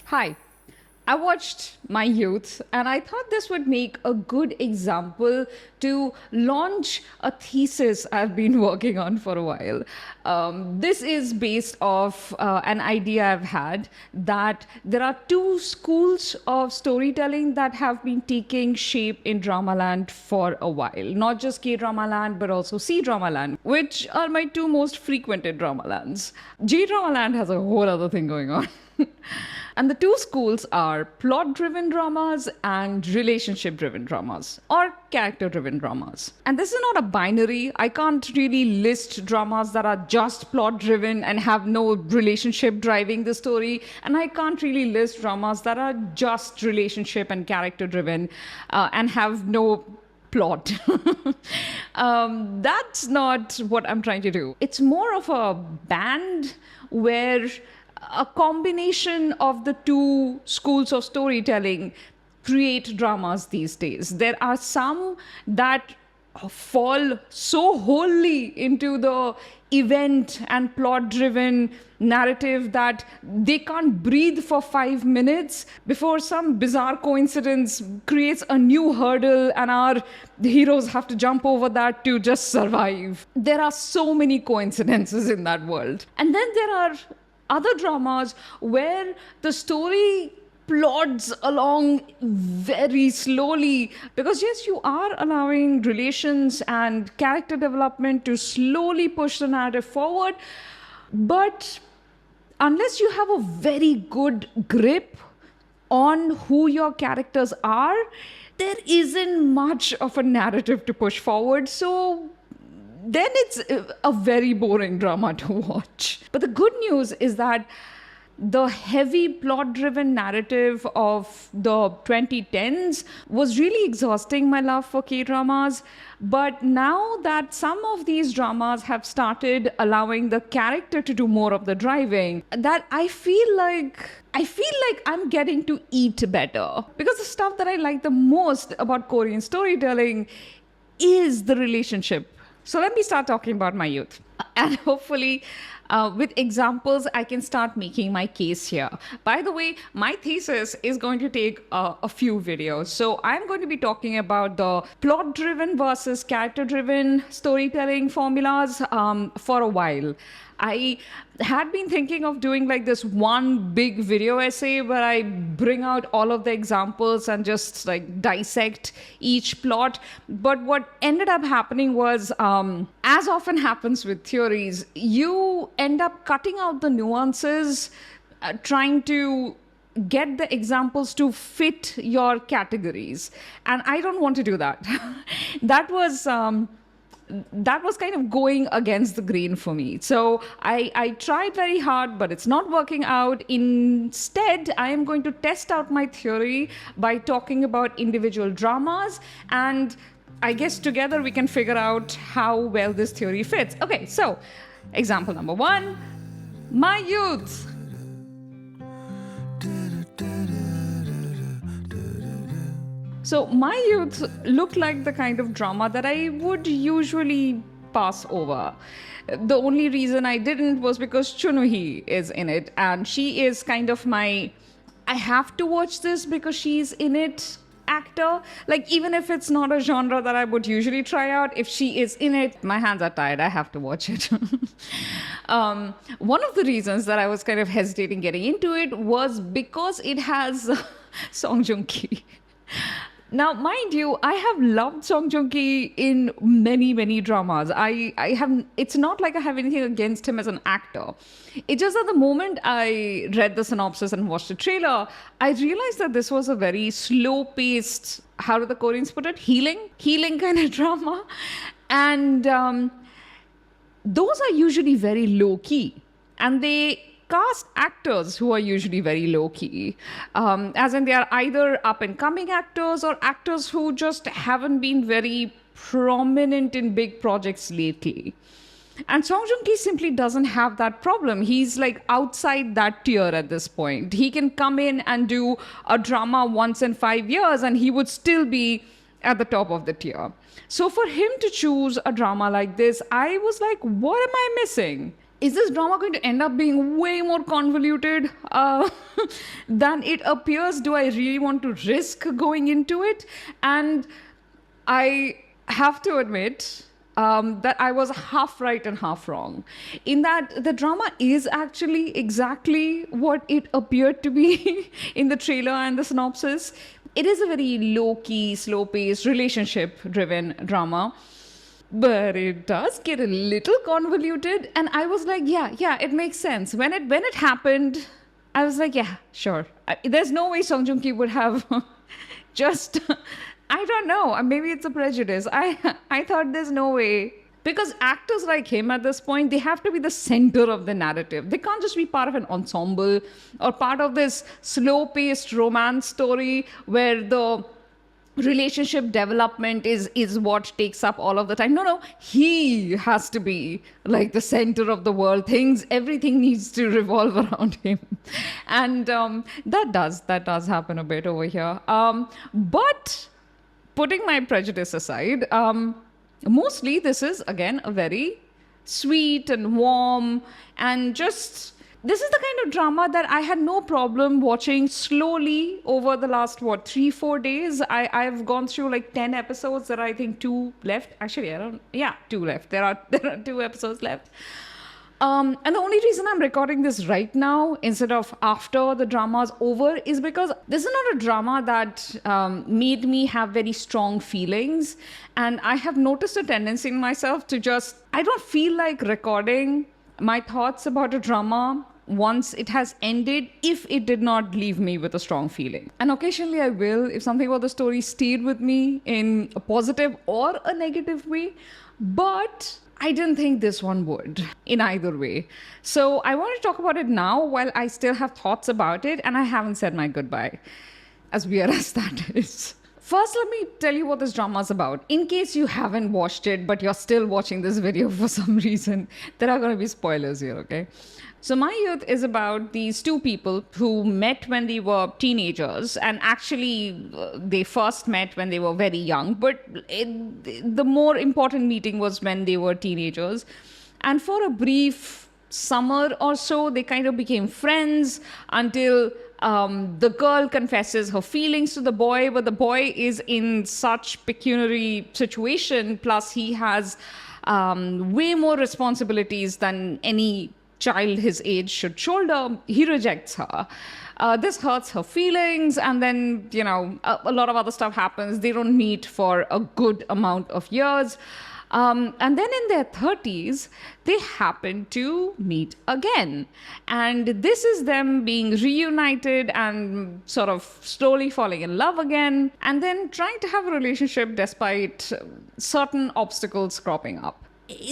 Hi, I watched My Youth and I thought this would make a good example to launch a thesis I've been working on for a while. This is based off an idea I've had that there are two schools of storytelling that have been taking shape in Dramaland for a while. Not just K-Dramaland, but also C-Dramaland, which are my two most frequented Dramalands. J-Dramaland has a whole other thing going on. And the two schools are plot driven dramas and relationship driven dramas or character driven dramas. And this is not a binary. I can't really list dramas that are just plot driven and have no relationship driving the story. And I can't really list dramas that are just relationship and character driven and have no plot. That's not what I'm trying to do. It's more of a band where a combination of the two schools of storytelling create dramas these days. There are some that fall so wholly into the event and plot driven narrative that they can't breathe for 5 minutes before some bizarre coincidence creates a new hurdle and our heroes have to jump over that to just survive. There are so many coincidences in that world. And then there are other dramas where the story plods along very slowly because yes, you are allowing relations and character development to slowly push the narrative forward, but unless you have a very good grip on who your characters are, there isn't much of a narrative to push forward. So then it's a very boring drama to watch. But the good news is that the heavy plot-driven narrative of the 2010s was really exhausting my love for K-dramas. But now that some of these dramas have started allowing the character to do more of the driving, that I feel like I'm getting to eat better. Because the stuff that I like the most about Korean storytelling is the relationship. So let me start talking about My Youth. And hopefully, with examples, I can start making my case here. By the way, my thesis is going to take a few videos. So I'm going to be talking about the plot-driven versus character-driven storytelling formulas for a while. I had been thinking of doing like this one big video essay where I bring out all of the examples and just like dissect each plot. But what ended up happening was, as often happens with theories, you end up cutting out the nuances, trying to get the examples to fit your categories. And I don't want to do that. That was kind of going against the grain for me. So I tried very hard, but it's not working out. Instead, I am going to test out my theory by talking about individual dramas. And I guess together we can figure out how well this theory fits. Okay, so example number 1, My Youth. So My Youth looked like the kind of drama that I would usually pass over. The only reason I didn't was because Chun Woo-hee is in it, and she is kind of my I have to watch this because she's in it actor. Like, even if it's not a genre that I would usually try out, if she is in it, my hands are tied. I have to watch it. One of the reasons that I was kind of hesitating getting into it was because it has Song Joong-ki. Now, mind you, I have loved Song Joong-ki in many, many dramas. It's not like I have anything against him as an actor. It's just that the moment I read the synopsis and watched the trailer, I realized that this was a very slow-paced, how do the Koreans put it? Healing kind of drama. And those are usually very low-key. And they cast actors who are usually very low-key, as in they are either up-and-coming actors or actors who just haven't been very prominent in big projects lately. And Song Joong-ki simply doesn't have that problem. He's like outside that tier at this point. He can come in and do a drama once in 5 years and he would still be at the top of the tier. So for him to choose a drama like this, I was like, what am I missing? is this drama going to end up being way more convoluted than it appears? Do I really want to risk going into it? And I have to admit that I was half right and half wrong, in that the drama is actually exactly what it appeared to be in the trailer and the synopsis. It is a very low-key, slow-paced, relationship-driven drama. But it does get a little convoluted, and I was like, yeah, it makes sense. When it happened, I was like, yeah, sure. There's no way Song Joong Ki would have just, I don't know, maybe it's a prejudice. I thought there's no way. Because actors like him at this point, they have to be the center of the narrative. They can't just be part of an ensemble or part of this slow-paced romance story where the relationship development is what takes up all of the time. No, he has to be like the center of the world. Everything needs to revolve around him. And that does happen a bit over here. But putting my prejudice aside, mostly this is again a very sweet and warm and just, this is the kind of drama that I had no problem watching slowly over the last, 3-4 days. I've gone through like 10 episodes. There are, I think, 2 left. Actually, 2 left. There are 2 episodes left. And the only reason I'm recording this right now instead of after the drama's over is because this is not a drama that made me have very strong feelings. And I have noticed a tendency in myself to I don't feel like recording my thoughts about a drama once it has ended if it did not leave me with a strong feeling. And occasionally I will, if something about the story stayed with me in a positive or a negative way. But I didn't think this one would in either way. So I want to talk about it now while I still have thoughts about it and I haven't said my goodbye, as weird as that is. First, let me tell you what this drama is about. In case you haven't watched it, but you're still watching this video for some reason, there are going to be spoilers here, okay? So My Youth is about these 2 people who met when they were teenagers, and actually they first met when they were very young, but the more important meeting was when they were teenagers. And for a brief summer or so, they kind of became friends until the girl confesses her feelings to the boy, but the boy is in such pecuniary situation, plus he has way more responsibilities than any child his age should shoulder. He rejects her. This hurts her feelings, and then, a lot of other stuff happens. They don't meet for a good amount of years. And then in their 30s, they happen to meet again. And this is them being reunited and sort of slowly falling in love again, and then trying to have a relationship despite certain obstacles cropping up.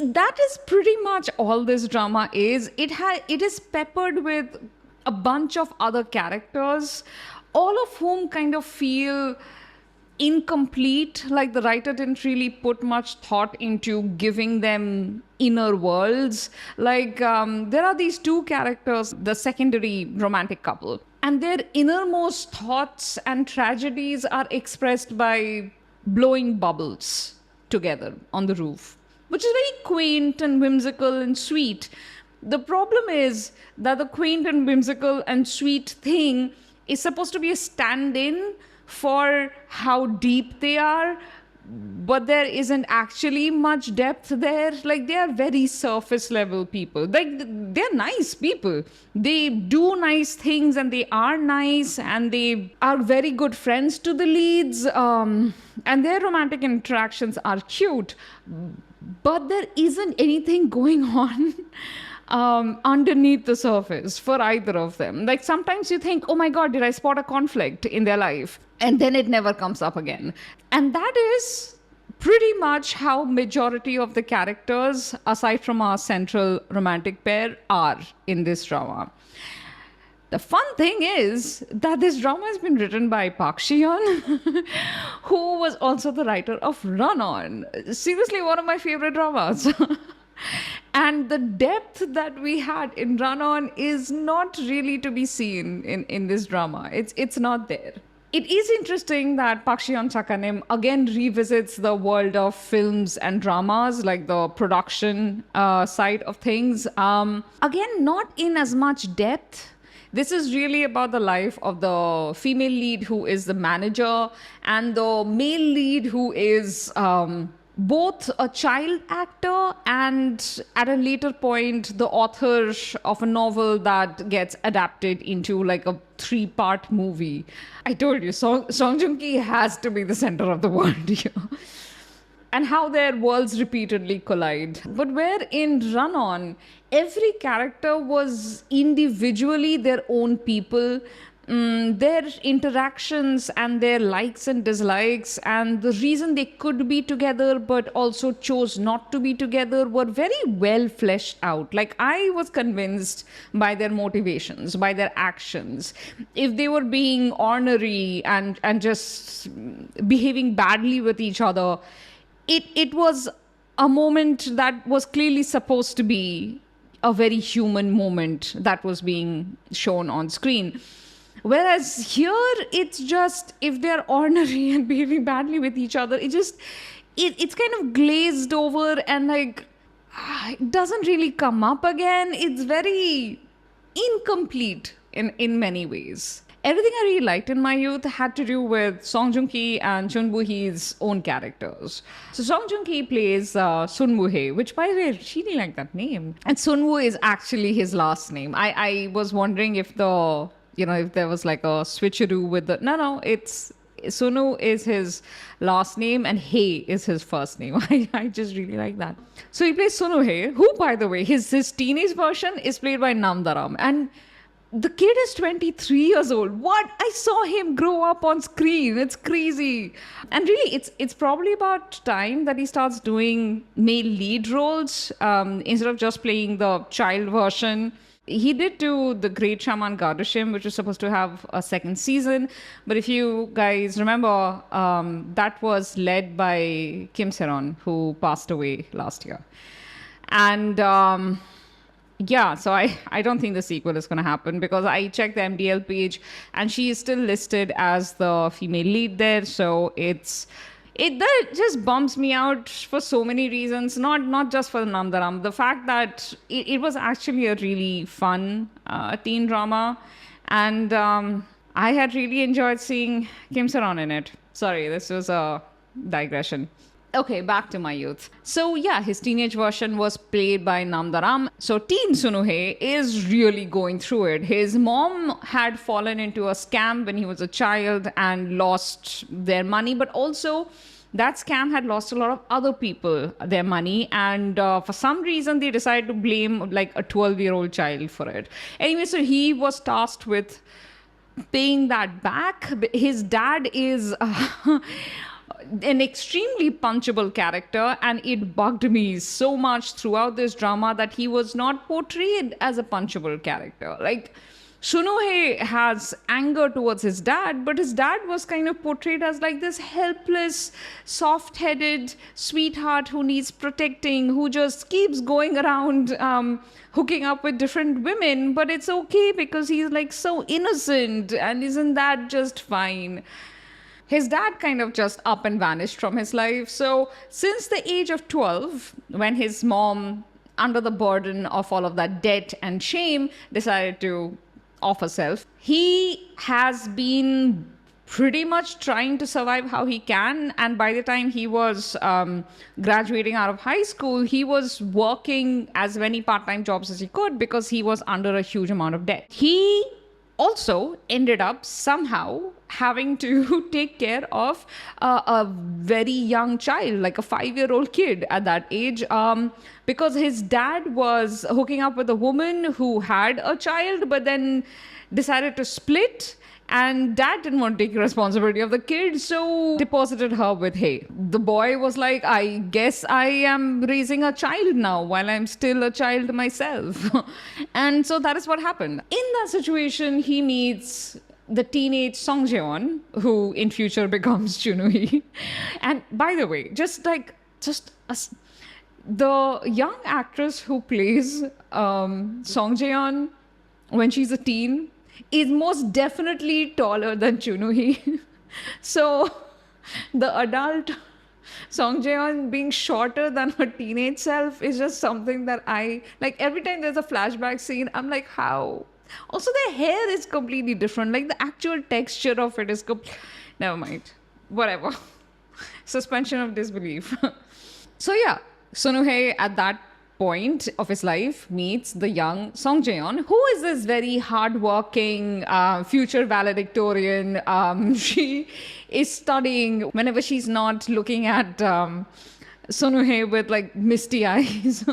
That is pretty much all this drama is. It is peppered with a bunch of other characters, all of whom kind of feel incomplete, like the writer didn't really put much thought into giving them inner worlds. Like there are these 2 characters, the secondary romantic couple, and their innermost thoughts and tragedies are expressed by blowing bubbles together on the roof, which is very quaint and whimsical and sweet. The problem is that the quaint and whimsical and sweet thing is supposed to be a stand-in for how deep they are, but there isn't actually much depth there. Like, they are very surface level people. Like, they're nice people. They do nice things and they are nice and they are very good friends to the leads. And their romantic interactions are cute, but there isn't anything going on underneath the surface for either of them. Like, sometimes you think, oh my God, did I spot a conflict in their life? And then it never comes up again. And that is pretty much how majority of the characters, aside from our central romantic pair, are in this drama. The fun thing is that this drama has been written by Park Shi-yeon, who was also the writer of Run On. Seriously, one of my favorite dramas. And the depth that we had in Run On is not really to be seen in this drama. It's not there. It is interesting that Pakshiyan Chakanim again revisits the world of films and dramas, like the production side of things. Again, not in as much depth. This is really about the life of the female lead who is the manager and the male lead who is both a child actor and at a later point the author of a novel that gets adapted into like a 3-part movie. I told you, Song Joong Ki has to be the center of the world here. And how their worlds repeatedly collide. But where in Run On, every character was individually their own people. Their interactions and their likes and dislikes and the reason they could be together but also chose not to be together were very well fleshed out. Like, I was convinced by their motivations, by their actions. If they were being ornery and just behaving badly with each other, it was a moment that was clearly supposed to be a very human moment that was being shown on screen. Whereas here, it's just, if they're ornery and behaving badly with each other, it's kind of glazed over and like, it doesn't really come up again. It's very incomplete in many ways. Everything I really liked in my youth had to do with Song Joong Ki and Chun Woo-hee's own characters. So Song Joong Ki plays Chun Woo-hee, which, by the way, I really like that name. And Sun Woo is actually his last name. I was wondering if if there was like a switcheroo with the... No, it's... Sunu is his last name and Hei is his first name. I just really like that. So he plays Sunu Hei, who, by the way, his teenage version is played by Namdaram. And the kid is 23 years old. What? I saw him grow up on screen. It's crazy. And really, it's probably about time that he starts doing male lead roles instead of just playing the child version. He did do The Great Shaman Gardashim, which was supposed to have a second season. But if you guys remember, that was led by Kim Seron, who passed away last year. And so I don't think the sequel is going to happen because I checked the MDL page and she is still listed as the female lead there. So that just bumps me out for so many reasons, not just for the Namdaram. The fact that it was actually a really fun teen drama, and I had really enjoyed seeing Kim Saron in it. Sorry, this was a digression. Okay, back to my youth. So yeah, his teenage version was played by Namdaram. So teen Sunuhe is really going through it. His mom had fallen into a scam when he was a child and lost their money, but also that scam had lost a lot of other people their money, and for some reason they decided to blame like a 12-year-old child for it. Anyway, so he was tasked with paying that back. His dad is an extremely punchable character, and it bugged me so much throughout this drama that he was not portrayed as a punchable character. Like, Sunohe has anger towards his dad, but his dad was kind of portrayed as like this helpless, soft-headed sweetheart who needs protecting, who just keeps going around hooking up with different women, but it's okay because he's like so innocent, and isn't that just fine? His dad kind of just up and vanished from his life. So since the age of 12, when his mom, under the burden of all of that debt and shame, decided to off herself, he has been pretty much trying to survive how he can. And by the time he was graduating out of high school, he was working as many part-time jobs as he could because he was under a huge amount of debt. He also ended up somehow having to take care of a very young child, like a 5-year-old kid at that age, because his dad was hooking up with a woman who had a child, but then decided to split. And dad didn't want to take responsibility of the kid, so deposited her with Hay. The boy was like, I guess I am raising a child now while I'm still a child myself. And so that is what happened. In that situation, he meets the teenage Song Jae-won, who in future becomes Chun Woo-hee. And by the way, the young actress who plays Song Jae-won when she's a teen is most definitely taller than Chun Woo-hee. So the adult Song Jae-yeon being shorter than her teenage self is just something that I like. Every time there's a flashback scene, I'm like, how? Also, their hair is completely different. Like the actual texture of it is never mind. Whatever. Suspension of disbelief. So yeah, Sonuhei at that point of his life meets the young Song Jae-yeon, who is this very hardworking future valedictorian. She is studying whenever she's not looking at Sonuhei with like misty eyes.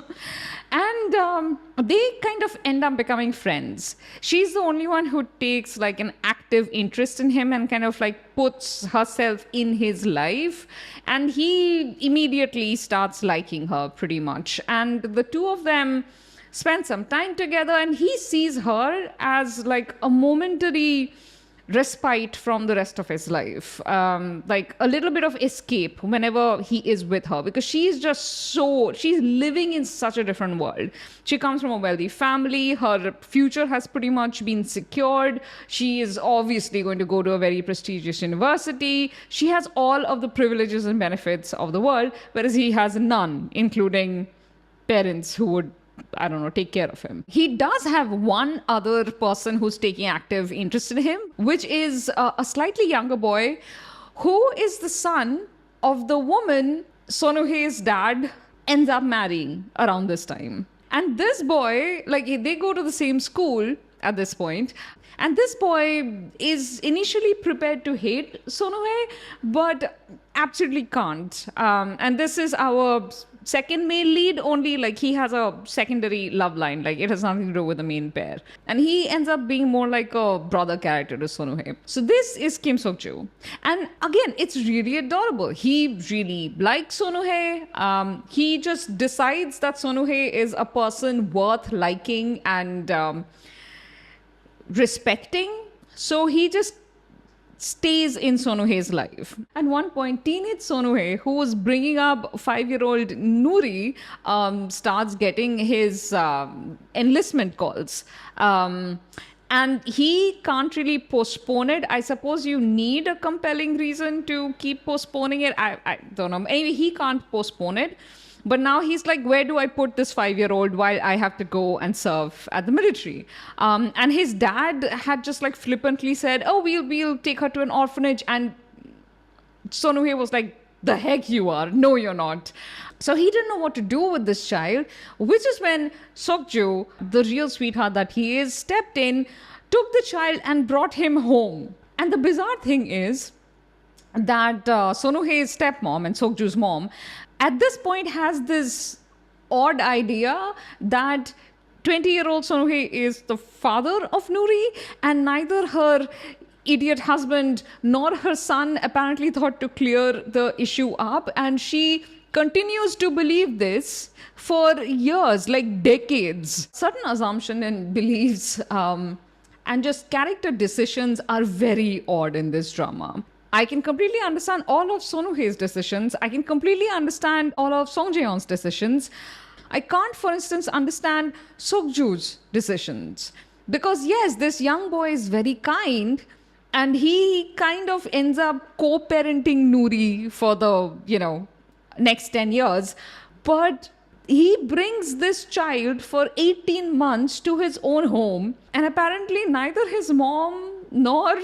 And they kind of end up becoming friends. She's the only one who takes like an active interest in him and kind of like puts herself in his life. And he immediately starts liking her pretty much. And the two of them spend some time together, and he sees her as like a momentary respite from the rest of his life, like a little bit of escape whenever he is with her, because she's living in such a different world. She comes from a wealthy family, her future has pretty much been secured, she is obviously going to go to a very prestigious university, she has all of the privileges and benefits of the world, whereas he has none, including parents who would, I don't know, take care of him. He does have one other person who's taking active interest in him, which is a slightly younger boy who is the son of the woman Sonuhei's dad ends up marrying around this time. And this boy, like, they go to the same school at this point, and this boy is initially prepared to hate Sonuhei, but absolutely can't. And this is our second male lead, only like he has a secondary love line, like it has nothing to do with the main pair, and he ends up being more like a brother character to Sonuhei. So this is Kim Seok-ju, and again it's really adorable. He really likes Sonuhei. He just decides that Sonuhei is a person worth liking and respecting, so he just stays in Sonuhei's life. At one point, teenage Sonuhei, who was bringing up 5-year-old Nuri, starts getting his enlistment calls. And he can't really postpone it. I suppose you need a compelling reason to keep postponing it. I don't know. Maybe he can't postpone it. But now he's like, where do I put this 5-year-old while I have to go and serve at the military? And his dad had just like flippantly said, oh, we'll take her to an orphanage. And Sonuhei was like, the heck you are. No, you're not. So he didn't know what to do with this child, which is when Seok-ju, the real sweetheart that he is, stepped in, took the child and brought him home. And the bizarre thing is that Sonuhei's stepmom and Seok-ju's mom at this point has this odd idea that 20-year-old Sonuhei is the father of Nuri, and neither her idiot husband nor her son apparently thought to clear the issue up, and she continues to believe this for years, like decades. Certain assumptions and beliefs and just character decisions are very odd in this drama. I can completely understand all of Sonuhei's decisions. I can completely understand all of Song Jae-yeon's decisions. I can't, for instance, understand Seok-ju's decisions. Because yes, this young boy is very kind, and he kind of ends up co-parenting Nuri for the, next 10 years. But he brings this child for 18 months to his own home, and apparently neither his mom nor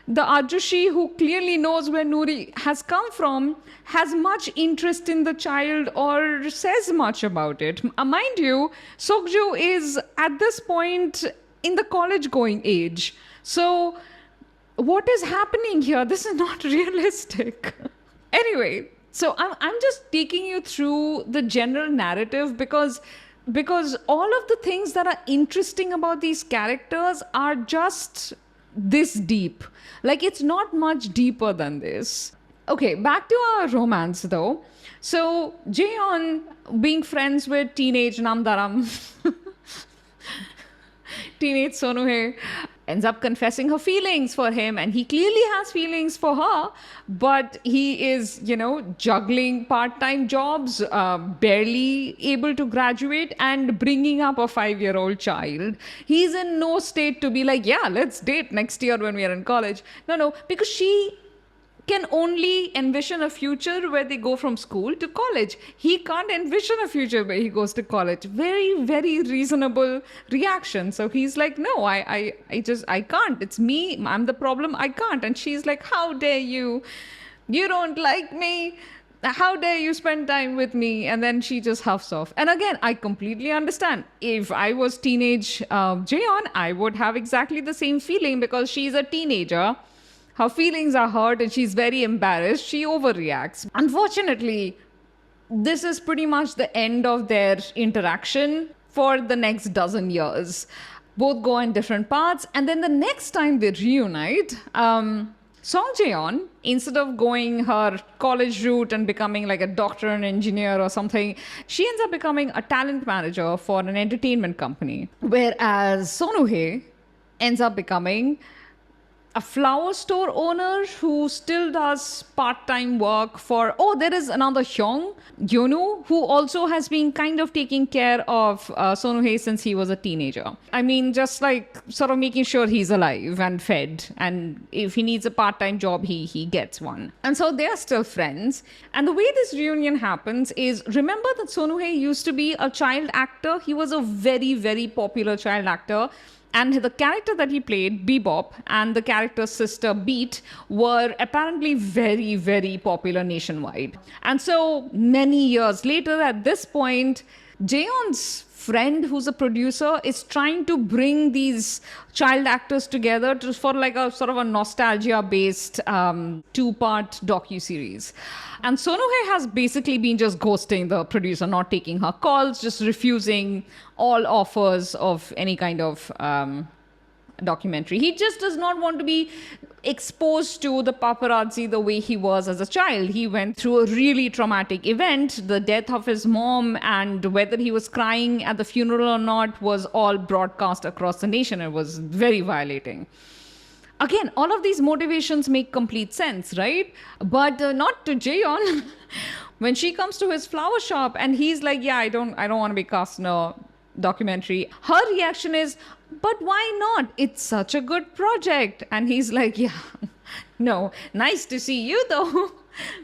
the Ajushi, who clearly knows where Nuri has come from, has much interest in the child or says much about it. Mind you, Seok-ju is at this point in the college-going age. So what is happening here? This is not realistic. Anyway, so I'm just taking you through the general narrative because all of the things that are interesting about these characters are just this deep. Like, it's not much deeper than this. Okay, back to our romance though. So Jaeyeon being friends with teenage Namdaram, teenage Sonuhei, ends up confessing her feelings for him, and he clearly has feelings for her, but he is, juggling part-time jobs, barely able to graduate, and bringing up a 5-year-old child. He's in no state to be like, yeah, let's date next year when we are in college. No, because she can only envision a future where they go from school to college. He can't envision a future where he goes to college. Very, very reasonable reaction. So he's like, no, I can't. It's me. I'm the problem. I can't. And she's like, how dare you? You don't like me. How dare you spend time with me? And then she just huffs off. And again, I completely understand. If I was teenage Jaeon, I would have exactly the same feeling, because she's a teenager. Her feelings are hurt and she's very embarrassed. She overreacts. Unfortunately, this is pretty much the end of their interaction for the next dozen years. Both go in different paths. And then the next time they reunite, Song Jae-on, instead of going her college route and becoming like a doctor and engineer or something, she ends up becoming a talent manager for an entertainment company. Whereas Son Woo-hee ends up becoming a flower store owner who still does part-time work for, there is another Hyung, Yeonu, who also has been kind of taking care of Son Woo-hee since he was a teenager. I mean, just like sort of making sure he's alive and fed, and if he needs a part-time job, he gets one. And so they're still friends. And the way this reunion happens is, remember that Son Woo-hee used to be a child actor? He was a very, very popular child actor. And the character that he played, Bebop, and the character's sister, Beat, were apparently very, very popular nationwide. And so many years later, at this point, Jaeon's friend, who's a producer, is trying to bring these child actors together for like a sort of a nostalgia-based 2-part docu-series. And Son Woo-hee has basically been just ghosting the producer, not taking her calls, just refusing all offers of any kind of documentary. He just does not want to be exposed to the paparazzi the way he was as a child. He went through a really traumatic event, the death of his mom, and whether he was crying at the funeral or not was all broadcast across the nation. It was very violating. Again, all of these motivations make complete sense, right? But not to Jaeon. When she comes to his flower shop and he's like, yeah, I don't want to be cast in a documentary. Her reaction is, but why not? It's such a good project. And he's like, yeah, no, nice to see you though.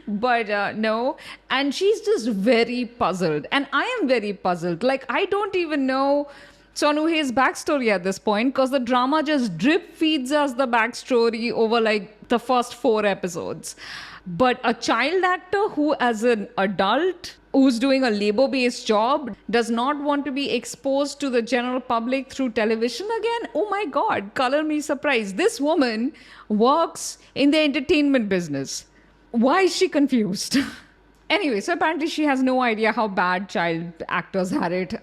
But no. And she's just very puzzled. And I am very puzzled. Like, I don't even know Son Woo-hee's backstory at this point, because the drama just drip feeds us the backstory over like the first 4 episodes. But a child actor who, as an adult, who's doing a labor-based job, does not want to be exposed to the general public through television again? Oh my God, color me surprised. This woman works in the entertainment business. Why is she confused? Anyway, so apparently she has no idea how bad child actors had it.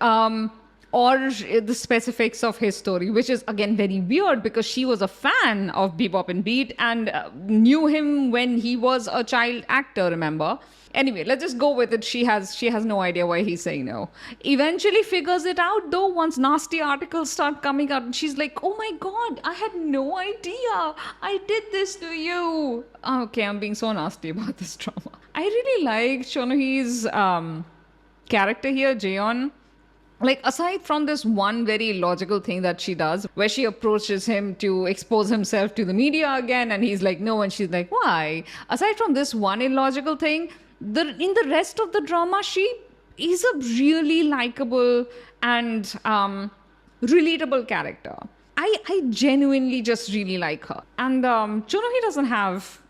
Or the specifics of his story, which is again very weird because she was a fan of Bebop and Beat and knew him when he was a child actor, remember? Anyway, let's just go with it. She has no idea why he's saying no. Eventually figures it out though once nasty articles start coming out. And she's like, oh my God, I had no idea. I did this to you. Okay, I'm being so nasty about this drama. I really like Son Woo-hee's character here, Jaeon. Like, aside from this one very logical thing that she does, where she approaches him to expose himself to the media again, and he's like, no, and she's like, why? Aside from this one illogical thing, in the rest of the drama, she is a really likable and relatable character. I genuinely just really like her. And Chun Woo-hee doesn't have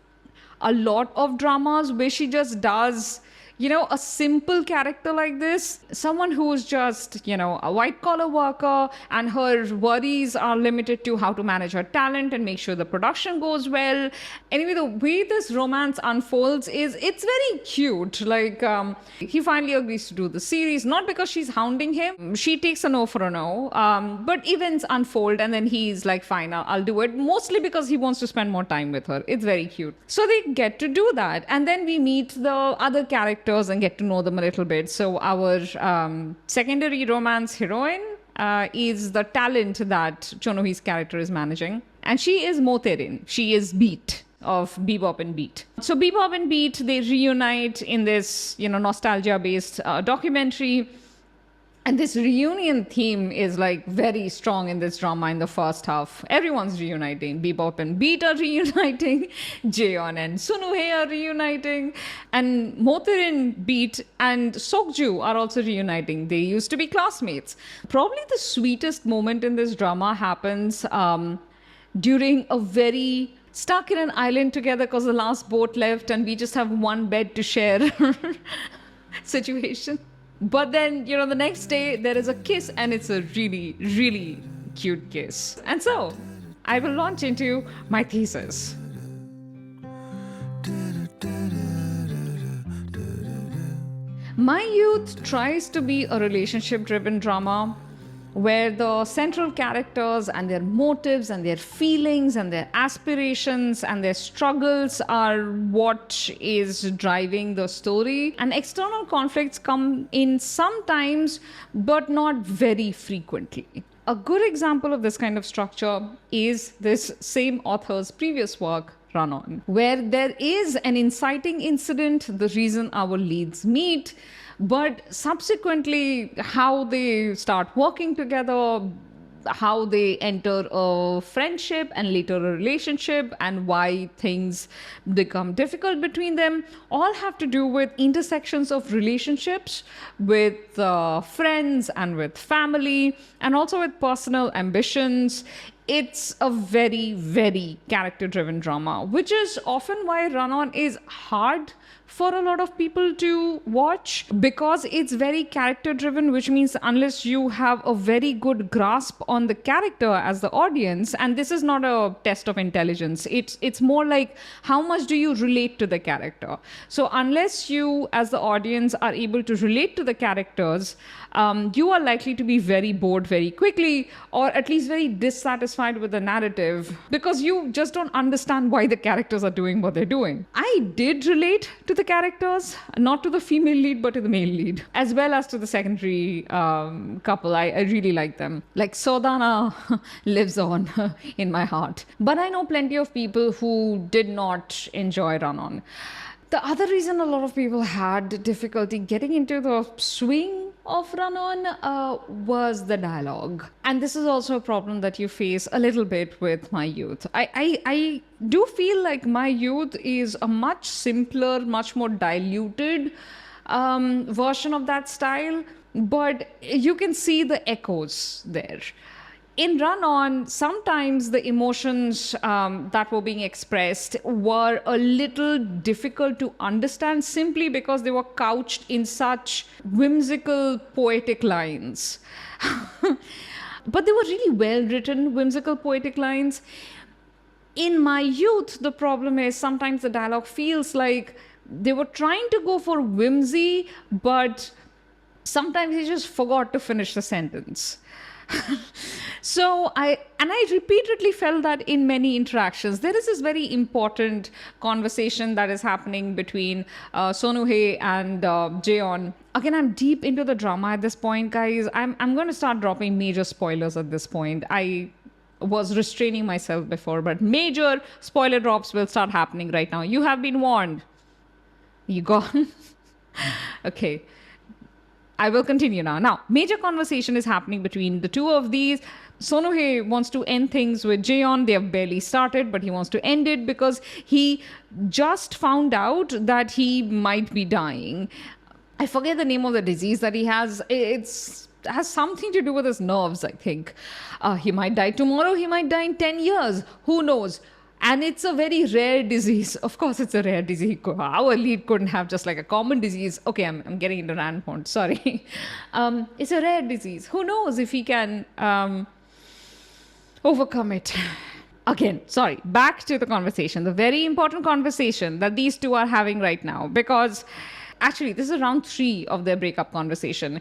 a lot of dramas where she just does, a simple character like this, someone who's just, a white collar worker, and her worries are limited to how to manage her talent and make sure the production goes well. Anyway, the way this romance unfolds it's very cute. Like, he finally agrees to do the series, not because she's hounding him. She takes a no for a no. But events unfold and then he's like, fine, I'll do it. Mostly because he wants to spend more time with her. It's very cute. So they get to do that. And then we meet the other characters and get to know them a little bit. So our secondary romance heroine, is the talent that Chun Woo-hee's character is managing. And she is Moterin. She is Beat of Bebop and Beat. So Bebop and Beat, they reunite in this, nostalgia-based documentary. And this reunion theme is like very strong in this drama in the first half. Everyone's reuniting. Bebop and Beat are reuniting. Jaeon and Chun Woo-hee are reuniting. And Moterin, Beat, and Sokju are also reuniting. They used to be classmates. Probably the sweetest moment in this drama happens during a very stuck in an island together because the last boat left and we just have one bed to share situation. But then, the next day there is a kiss and it's a really, really cute kiss. And so I will launch into my thesis. My Youth tries to be a relationship-driven drama where the central characters and their motives and their feelings and their aspirations and their struggles are what is driving the story. And external conflicts come in sometimes, but not very frequently. A good example of this kind of structure is this same author's previous work, Run On, where there is an inciting incident, the reason our leads meet, but subsequently how they start working together, how they enter a friendship and later a relationship, and why things become difficult between them, all have to do with intersections of relationships with friends and with family and also with personal ambitions. It's a very, very character-driven drama, which is often why Run On is hard for a lot of people to watch, because it's very character-driven, which means unless you have a very good grasp on the character as the audience, and this is not a test of intelligence, it's more like how much do you relate to the character. So unless you as the audience are able to relate to the characters, you are likely to be very bored very quickly, or at least very dissatisfied with the narrative, because you just don't understand why the characters are doing what they're doing. I did relate to the characters, not to the female lead, but to the male lead, as well as to the secondary couple. I really like them. Like Sodana lives on in my heart. But I know plenty of people who did not enjoy Run On. The other reason a lot of people had difficulty getting into the swing of Run On was the dialogue. And this is also a problem that you face a little bit with My Youth. I do feel like My Youth is a much simpler, much more diluted version of that style, but you can see the echoes there. In Run On, sometimes the emotions that were being expressed were a little difficult to understand simply because they were couched in such whimsical, poetic lines. But they were really well-written, whimsical, poetic lines. In My Youth, the problem is sometimes the dialogue feels like they were trying to go for whimsy, but sometimes they just forgot to finish the sentence. So I repeatedly felt that in many interactions. There is this very important conversation that is happening between Chun Woo-hee and Jaeon. Again, I'm deep into the drama at this point, guys. I'm going to start dropping major spoilers at this point. I was restraining myself before, but major spoiler drops will start happening right now. You have been warned. You gone? Okay. I will continue now. Now, major conversation is happening between the two of these. Chun Woo-hee wants to end things with Jaeon. They have barely started, but he wants to end it because he just found out that he might be dying. I forget the name of the disease that he has. It has something to do with his nerves, I think. He might die tomorrow. He might die in 10 years. Who knows? And it's a very rare disease. Of course, it's a rare disease. Our lead couldn't have just like a common disease. Okay, I'm getting into rant mode. Sorry. It's a rare disease. Who knows if he can overcome it. Again, sorry. Back to the conversation. The very important conversation that these two are having right now. Because Actually, this is round 3 of their breakup conversation.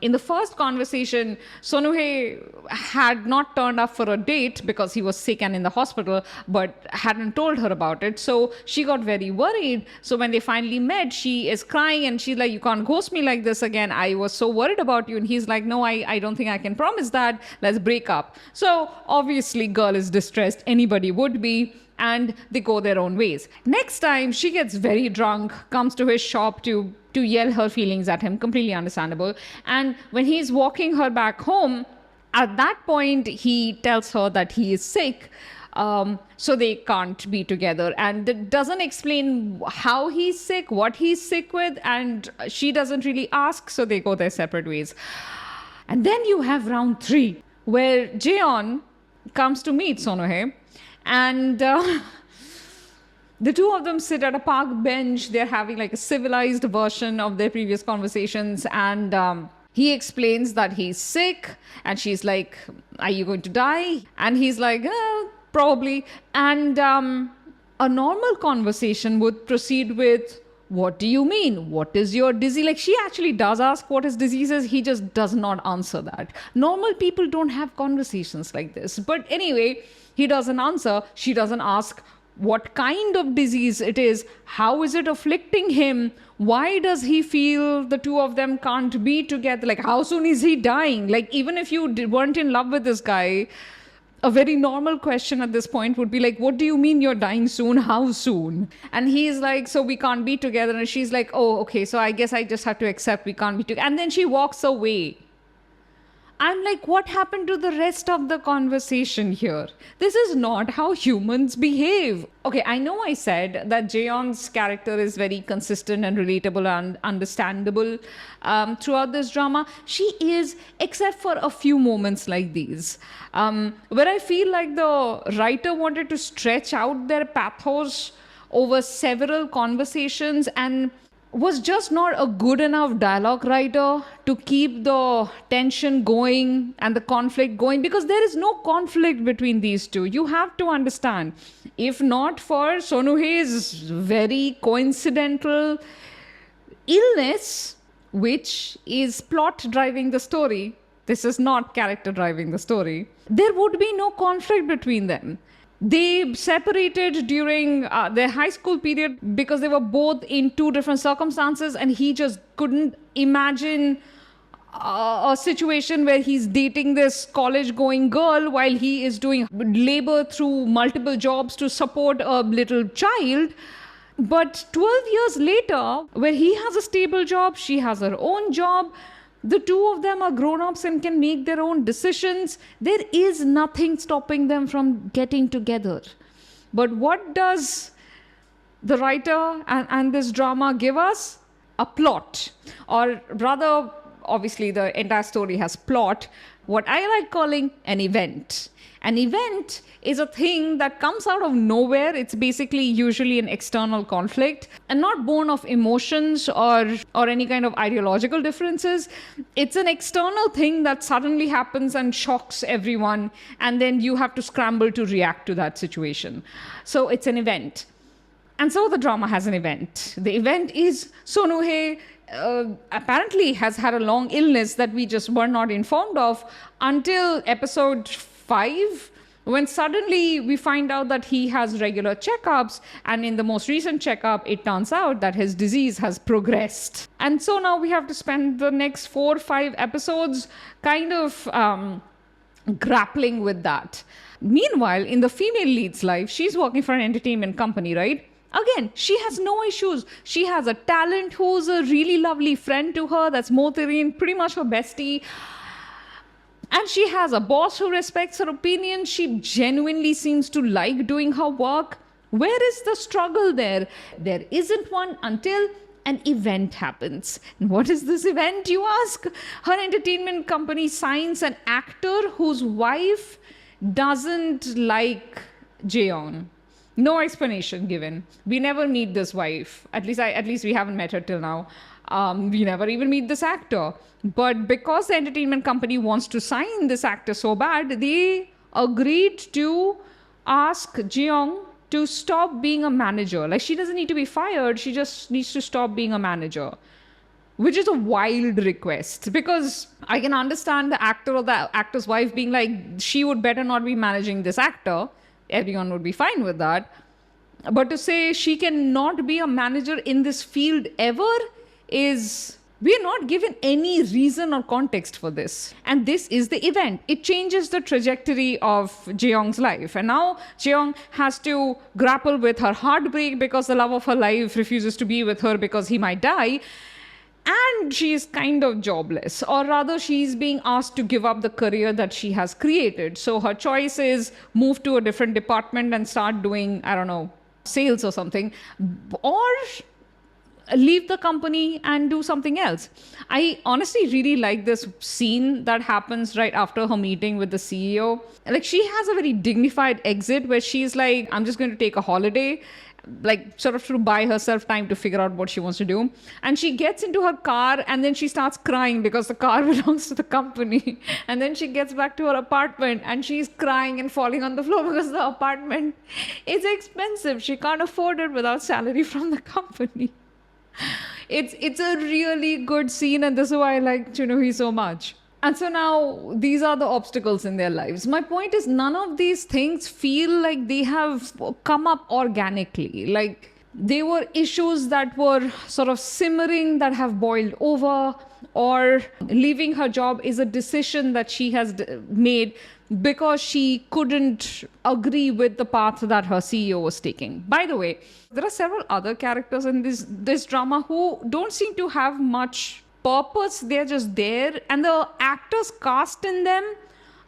In the first conversation, Son-woo-hee had not turned up for a date because he was sick and in the hospital, but hadn't told her about it. So she got very worried. So when they finally met, she is crying and she's like, you can't ghost me like this again. I was so worried about you. And he's like, no, I don't think I can promise that. Let's break up. So obviously, girl is distressed. Anybody would be. And they go their own ways. Next time, she gets very drunk, comes to his shop to yell her feelings at him, completely understandable. And when he's walking her back home, at that point, he tells her that he is sick, so they can't be together. And it doesn't explain how he's sick, what he's sick with, and she doesn't really ask, so they go their separate ways. And then you have round 3, where Jaeon comes to meet Son-woo-hee. And the two of them sit at a park bench. They're having like a civilized version of their previous conversations. And he explains that he's sick. And she's like, are you going to die? And he's like, probably. And a normal conversation would proceed with, what do you mean? What is your disease? Like, she actually does ask what his disease is. He just does not answer that. Normal people don't have conversations like this. But anyway, he doesn't answer. She doesn't ask what kind of disease it is. How is it afflicting him? Why does he feel the two of them can't be together? Like, how soon is he dying? Like, even if you weren't in love with this guy, a very normal question at this point would be like, what do you mean you're dying soon? How soon? And he's like, so we can't be together. And she's like, oh, okay, so I guess I just have to accept we can't be together. And then she walks away. I'm like, what happened to the rest of the conversation here? This is not how humans behave. Okay, I know I said that Jaeon's character is very consistent and relatable and understandable throughout this drama. She is, except for a few moments like these, where I feel like the writer wanted to stretch out their pathos over several conversations and was just not a good enough dialogue writer to keep the tension going and the conflict going, because there is no conflict between these two. You have to understand, if not for Son-woo-hee's very coincidental illness, which is plot driving the story, this is not character driving the story, there would be no conflict between them. They separated during their high school period because they were both in 2 different circumstances, and he just couldn't imagine a situation where he's dating this college-going girl while he is doing labor through multiple jobs to support a little child. But 12 years later, where he has a stable job, she has her own job, the two of them are grown-ups and can make their own decisions. There is nothing stopping them from getting together. But what does the writer and this drama give us? A plot. Or rather, obviously the entire story has plot. What I like calling an event. An event is a thing that comes out of nowhere. It's basically usually an external conflict and not born of emotions or any kind of ideological differences. It's an external thing that suddenly happens and shocks everyone, and then you have to scramble to react to that situation. So it's an event. And so the drama has an event. The event is Son-woo-hee apparently has had a long illness that we just were not informed of until episode 5, when suddenly we find out that he has regular checkups, and in the most recent checkup it turns out that his disease has progressed. And so now we have to spend the next 4 or 5 episodes kind of grappling with that. Meanwhile, in the female lead's life, she's working for an entertainment company, right? Again, she has no issues. She has a talent who's a really lovely friend to her, that's Motherin, pretty much her bestie. And she has a boss who respects her opinion. She genuinely seems to like doing her work. Where is the struggle there? There isn't one until an event happens. And what is this event, you ask? Her entertainment company signs an actor whose wife doesn't like Jaeon. No explanation given. We never meet this wife. At least we haven't met her till now. We never even meet this actor. But because the entertainment company wants to sign this actor so bad, they agreed to ask Jeong to stop being a manager. Like, she doesn't need to be fired, she just needs to stop being a manager. Which is a wild request, because I can understand the actor or the actor's wife being like, she would better not be managing this actor. Everyone would be fine with that. But to say she cannot be a manager in this field ever is... we are not given any reason or context for this. And this is the event. It changes the trajectory of Jeong's life. And now Jeong has to grapple with her heartbreak because the love of her life refuses to be with her because he might die. And she is kind of jobless, or rather she's being asked to give up the career that she has created. So her choice is move to a different department and start doing, I don't know, sales or something, or leave the company and do something else. I honestly really like this scene that happens right after her meeting with the CEO. Like, she has a very dignified exit where she's like, I'm just going to take a holiday, like sort of to buy herself time to figure out what she wants to do. And she gets into her car and then she starts crying because the car belongs to the company. And then she gets back to her apartment and she's crying and falling on the floor because the apartment is expensive. She can't afford it without salary from the company. It's a really good scene, and this is why I like Chun Woo-hee so much. And so now these are the obstacles in their lives. My point is, none of these things feel like they have come up organically. Like, they were issues that were sort of simmering, that have boiled over, or leaving her job is a decision that she has made because she couldn't agree with the path that her CEO was taking. By the way, there are several other characters in this drama who don't seem to have much purpose. They're just there, and the actors cast in them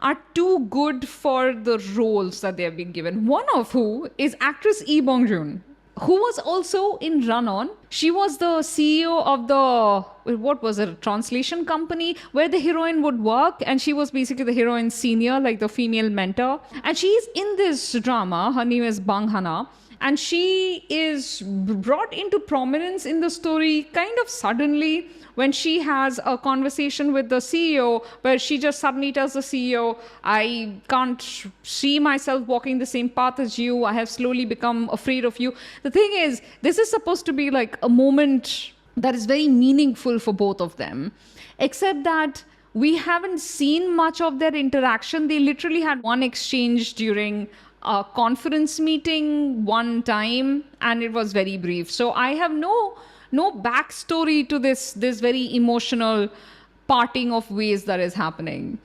are too good for the roles that they have been given. One of who is actress Lee Bong-joon, who was also in Run On. She was the CEO of the, what was it, a translation company where the heroine would work, and she was basically the heroine's senior, like the female mentor. And she's in this drama. Her name is Bang Hana. And she is brought into prominence in the story kind of suddenly when she has a conversation with the CEO where she just suddenly tells the CEO, I can't see myself walking the same path as you. I have slowly become afraid of you. The thing is, this is supposed to be like a moment that is very meaningful for both of them, except that we haven't seen much of their interaction. They literally had one exchange during a conference meeting one time, and it was very brief. So I have no backstory to this very emotional parting of ways that is happening.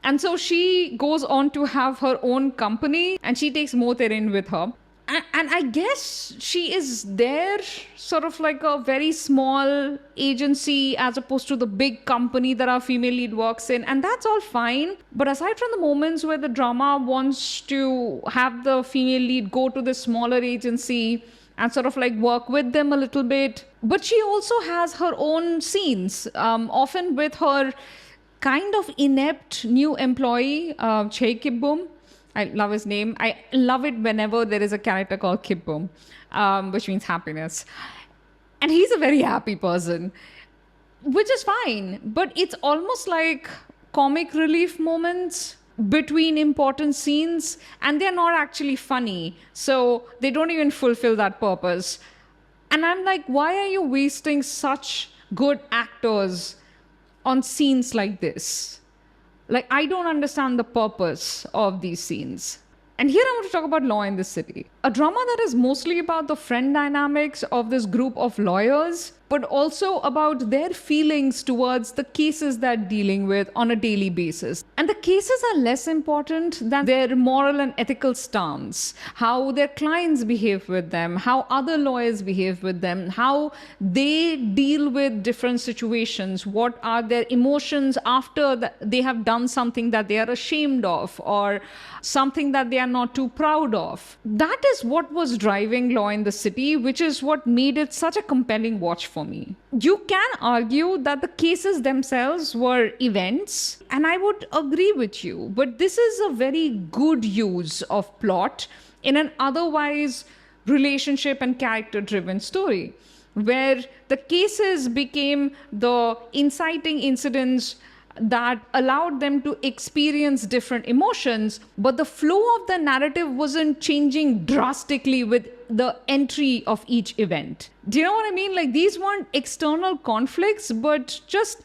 And so she goes on to have her own company, and she takes Moterin with her. And I guess she is there sort of like a very small agency as opposed to the big company that our female lead works in. And that's all fine. But aside from the moments where the drama wants to have the female lead go to this smaller agency and sort of like work with them a little bit, but she also has her own scenes, often with her kind of inept new employee, Chae Kip-boom. I love his name. I love it whenever there is a character called Kip-boom, which means happiness. And he's a very happy person, which is fine. But it's almost like comic relief moments between important scenes, and they're not actually funny. So they don't even fulfill that purpose. And I'm like, why are you wasting such good actors on scenes like this? Like, I don't understand the purpose of these scenes. And here I want to talk about Law in the City, a drama that is mostly about the friend dynamics of this group of lawyers, but also about their feelings towards the cases they're dealing with on a daily basis. And the cases are less important than their moral and ethical stance, how their clients behave with them, how other lawyers behave with them, how they deal with different situations, what are their emotions after they have done something that they are ashamed of or something that they are not too proud of. That is what was driving Law in the City, which is what made it such a compelling watch for me. You can argue that the cases themselves were events, and I would agree with you, but this is a very good use of plot in an otherwise relationship and character driven story, where the cases became the inciting incidents that allowed them to experience different emotions, but the flow of the narrative wasn't changing drastically with the entry of each event. Do you know what I mean? Like, these weren't external conflicts, but just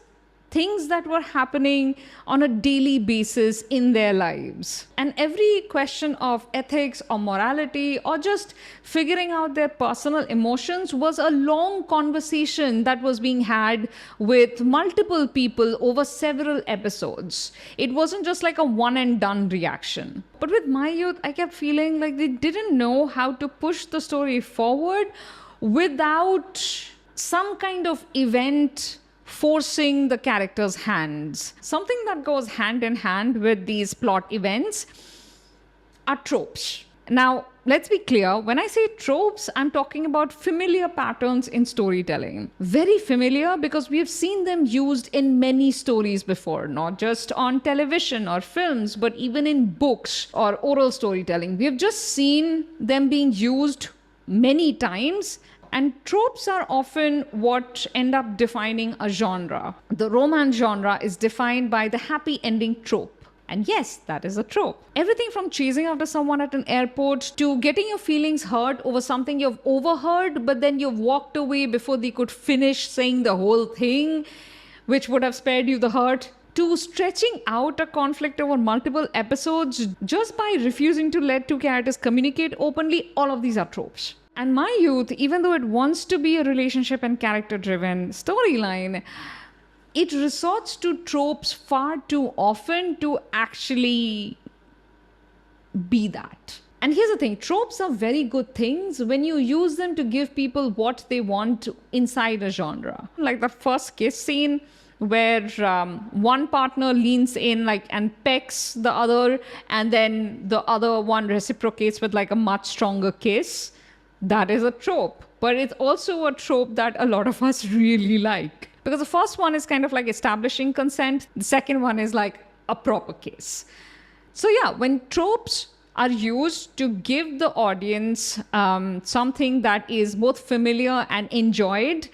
things that were happening on a daily basis in their lives. And every question of ethics or morality or just figuring out their personal emotions was a long conversation that was being had with multiple people over several episodes. It wasn't just like a one and done reaction. But with My Youth, I kept feeling like they didn't know how to push the story forward without some kind of event forcing the characters' hands. Something that goes hand in hand with these plot events are tropes. Now, let's be clear. When I say tropes, I'm talking about familiar patterns in storytelling. Very familiar because we have seen them used in many stories before, not just on television or films, but even in books or oral storytelling. We have just seen them being used many times. And tropes are often what end up defining a genre. The romance genre is defined by the happy ending trope. And yes, that is a trope. Everything from chasing after someone at an airport to getting your feelings hurt over something you've overheard, but then you've walked away before they could finish saying the whole thing, which would have spared you the hurt, to stretching out a conflict over multiple episodes just by refusing to let two characters communicate openly. All of these are tropes. And My Youth, even though it wants to be a relationship and character-driven storyline, it resorts to tropes far too often to actually be that. And here's the thing, tropes are very good things when you use them to give people what they want inside a genre. Like the first kiss scene where one partner leans in and pecks the other, and then the other one reciprocates with a much stronger kiss. That is a trope, but it's also a trope that a lot of us really like. Because the first one is kind of like establishing consent. The second one is like a proper kiss. So yeah, when tropes are used to give the audience something that is both familiar and enjoyed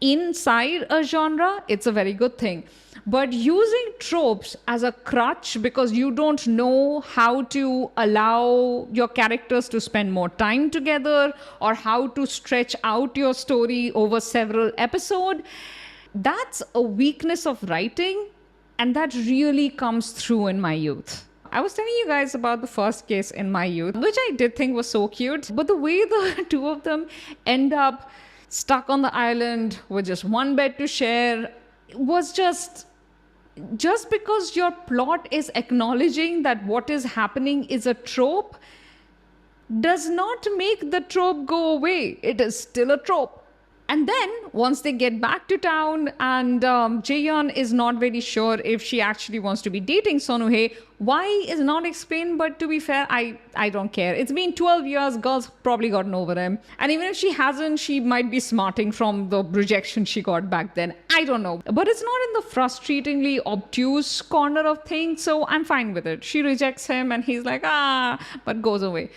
inside a genre, it's a very good thing. But using tropes as a crutch because you don't know how to allow your characters to spend more time together or how to stretch out your story over several episodes, that's a weakness of writing, and that really comes through in My Youth. I was telling you guys about the first case in My Youth, which I did think was so cute, but the way the two of them end up stuck on the island with just one bed to share was just because your plot is acknowledging that what is happening is a trope does not make the trope go away. It is still a trope. And then once they get back to town and Jaeyeon is not very sure if she actually wants to be dating Chun Woo-hee, why is not explained, but to be fair, I don't care. It's been 12 years, girl's probably gotten over him. And even if she hasn't, she might be smarting from the rejection she got back then. I don't know. But it's not in the frustratingly obtuse corner of things, so I'm fine with it. She rejects him and he's like, but goes away.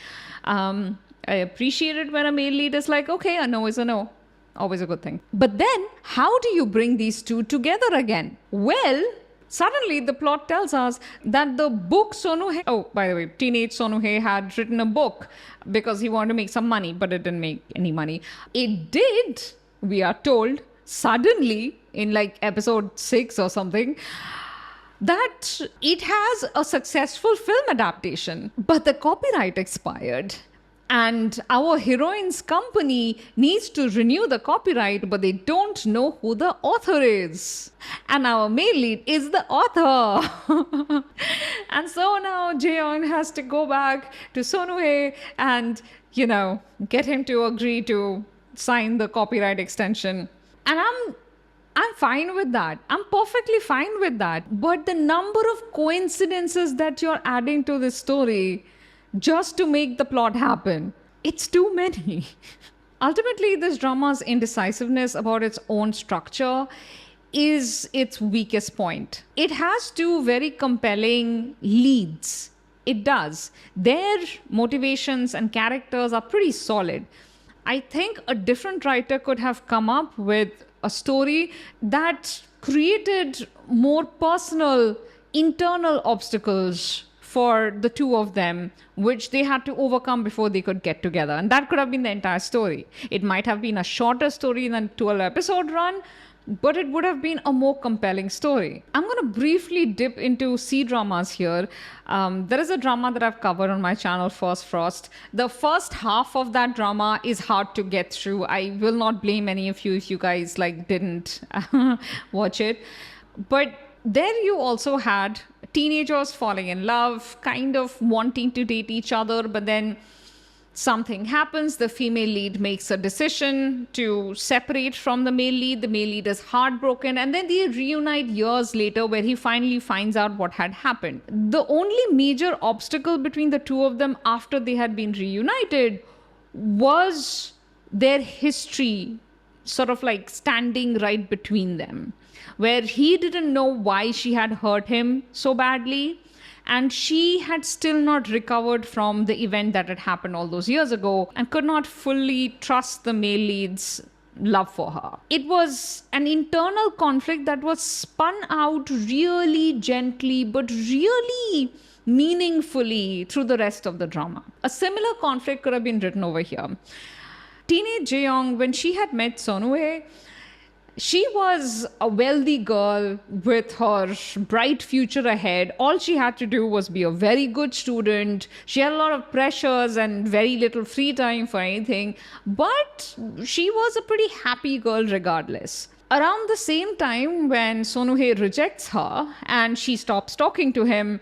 I appreciate it when a male lead is like, okay, a no is a no. Always a good thing. But then, how do you bring these two together again? Well, suddenly the plot tells us that the book Chun Woo-hee... Oh, by the way, teenage Chun Woo-hee had written a book because he wanted to make some money, but it didn't make any money. It did, we are told, suddenly, in episode 6 or something, that it has a successful film adaptation. But the copyright expired. And our heroine's company needs to renew the copyright, but they don't know who the author is. And our male lead is the author. And so now Jaeyeon has to go back to Chun Woo-hee and, get him to agree to sign the copyright extension. And I'm fine with that. I'm perfectly fine with that. But the number of coincidences that you're adding to this story just to make the plot happen, it's too many. Ultimately, this drama's indecisiveness about its own structure is its weakest point. It has two very compelling leads. It does. Their motivations and characters are pretty solid. I think a different writer could have come up with a story that created more personal, internal obstacles for the two of them, which they had to overcome before they could get together. And that could have been the entire story. It might have been a shorter story than 12 episode run, but it would have been a more compelling story. I'm going to briefly dip into C-dramas here. There is a drama that I've covered on my channel, First Frost. The first half of that drama is hard to get through. I will not blame any of you if you guys didn't watch it. But there you also had teenagers falling in love, kind of wanting to date each other, but then something happens. The female lead makes a decision to separate from the male lead. The male lead is heartbroken, and then they reunite years later where he finally finds out what had happened. The only major obstacle between the two of them after they had been reunited was their history sort of standing right between them, where he didn't know why she had hurt him so badly, and she had still not recovered from the event that had happened all those years ago and could not fully trust the male lead's love for her. It was an internal conflict that was spun out really gently but really meaningfully through the rest of the drama. A similar conflict could have been written over here. Teenage Jaeyoung, when she had met Chun Woo-hee, she was a wealthy girl with her bright future ahead. All she had to do was be a very good student. She had a lot of pressures and very little free time for anything. But she was a pretty happy girl regardless. Around the same time when Chun Woo-hee rejects her and she stops talking to him,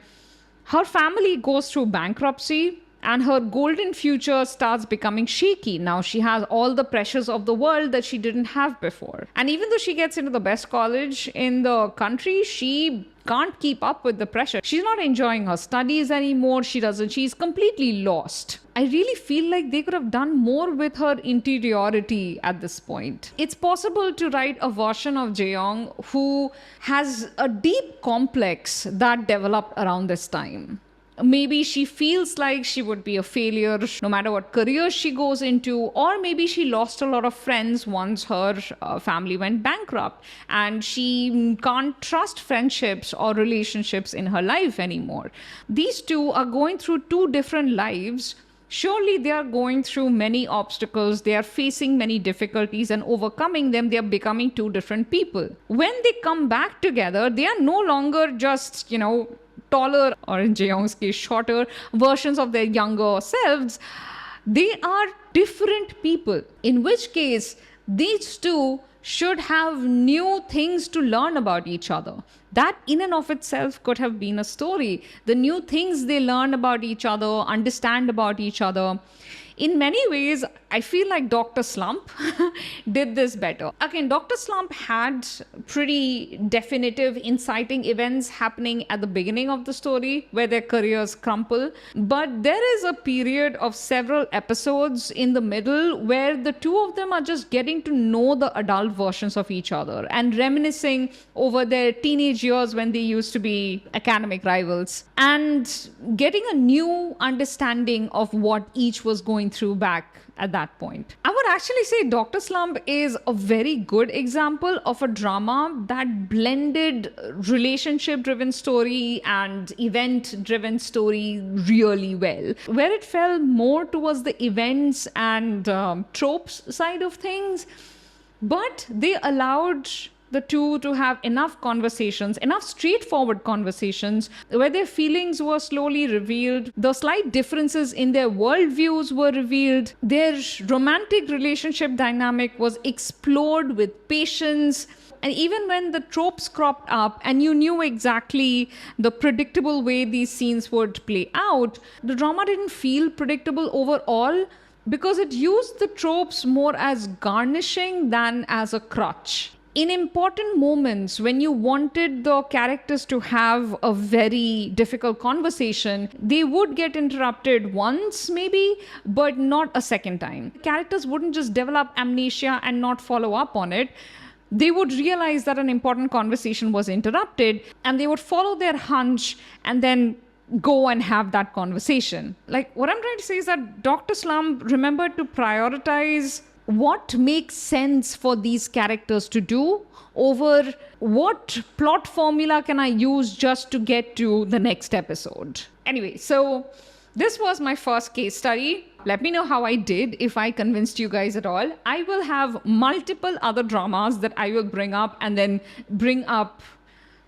her family goes through bankruptcy. And her golden future starts becoming shaky. Now she has all the pressures of the world that she didn't have before. And even though she gets into the best college in the country, she can't keep up with the pressure. She's not enjoying her studies anymore. She's completely lost. I really feel like they could have done more with her interiority at this point. It's possible to write a version of Jaeyoung who has a deep complex that developed around this time. Maybe she feels like she would be a failure no matter what career she goes into, or maybe she lost a lot of friends once her family went bankrupt and she can't trust friendships or relationships in her life anymore. These two are going through two different lives. Surely they are going through many obstacles, they are facing many difficulties, and overcoming them, they are becoming two different people. When they come back together, they are no longer just, taller, or in Jaeyoung's case, shorter versions of their younger selves. They are different people, in which case these two should have new things to learn about each other. That in and of itself could have been a story. The new things they learn about each other, understand about each other. In many ways, I feel like Dr. Slump did this better. Again, Dr. Slump had pretty definitive, inciting events happening at the beginning of the story where their careers crumple. But there is a period of several episodes in the middle where the two of them are just getting to know the adult versions of each other and reminiscing over their teenage years when they used to be academic rivals and getting a new understanding of what each was going through back at that point. I would actually say Dr. Slump is a very good example of a drama that blended relationship-driven story and event-driven story really well, where it fell more towards the events and tropes side of things, but they allowed the two to have enough conversations, enough straightforward conversations, where their feelings were slowly revealed, the slight differences in their worldviews were revealed, their romantic relationship dynamic was explored with patience. And even when the tropes cropped up and you knew exactly the predictable way these scenes would play out, the drama didn't feel predictable overall because it used the tropes more as garnishing than as a crutch. In important moments, when you wanted the characters to have a very difficult conversation, they would get interrupted once maybe, but not a second time. Characters wouldn't just develop amnesia and not follow up on it. They would realize that an important conversation was interrupted and they would follow their hunch and then go and have that conversation. Like, what I'm trying to say is that Dr. Slump remembered to prioritize what makes sense for these characters to do over what plot formula can I use just to get to the next episode. Anyway, so this was my first case study. Let me know how I did, if I convinced you guys at all. I will have multiple other dramas that I will bring up, and then bring up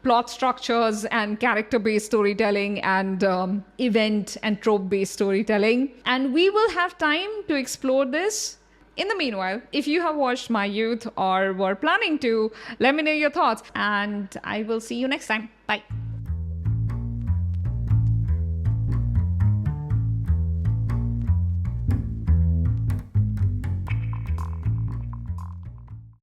plot structures and character-based storytelling and event and trope-based storytelling. And we will have time to explore this. In the meanwhile, if you have watched My Youth or were planning to, let me know your thoughts. And I will see you next time. Bye.